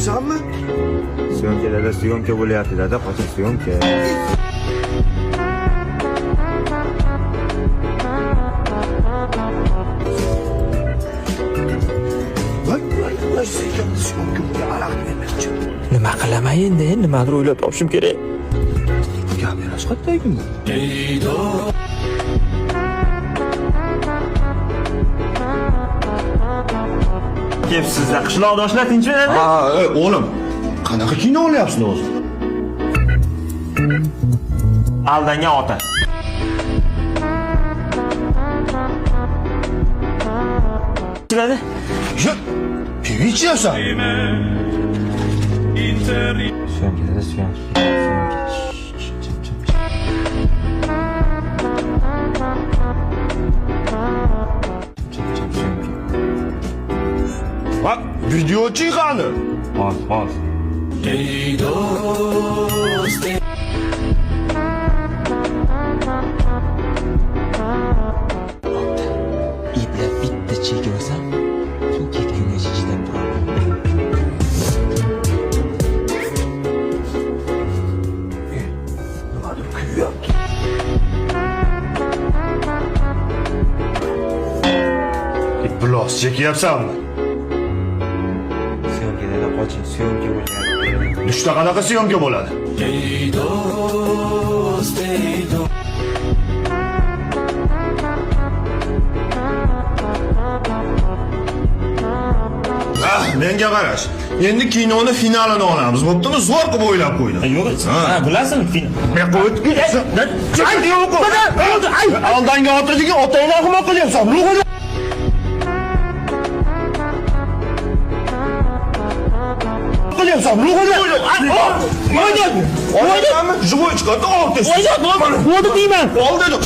Qochibsanmi? Syomkalarda syomka bo'lyapti dada, qochib syomka. Voy, sen syomka aroq bermoqchi. Nima qilaman endi? Nimadir o'ylab topishim kerak. Kamerachi qayerdagimi? Kepsizlar, qishloqdoshlar tinchmi? Ha, o'g'lim. Qanaqa kino olyapsiz o'zi? Aldangan ota. Chiqadi. Yo, pivo ichyapsan? Syomkada syomka. Va, videochi qani? Hozir. Ibla bitta chekirsam, shu ketgungacha chidab turaman. Nimadir kuyapti. Bilos chekyapsanmi? Syomkalarda qochib syomka bo'lyapti. Dushda qanaqa syomka bo'ladi? Menga qarash. Endi kinoni finalini olamiz. Bo'ptimi? Zo'r qilib o'ylab qo'ydim. Yo'q, ha, bilasizmi? Men qo'yib Aldanga otasiga otangni xizmat qilyapsan. Qilyapsan. Живой chiqadi, ol tez. Voy, deyman. Ol dedim.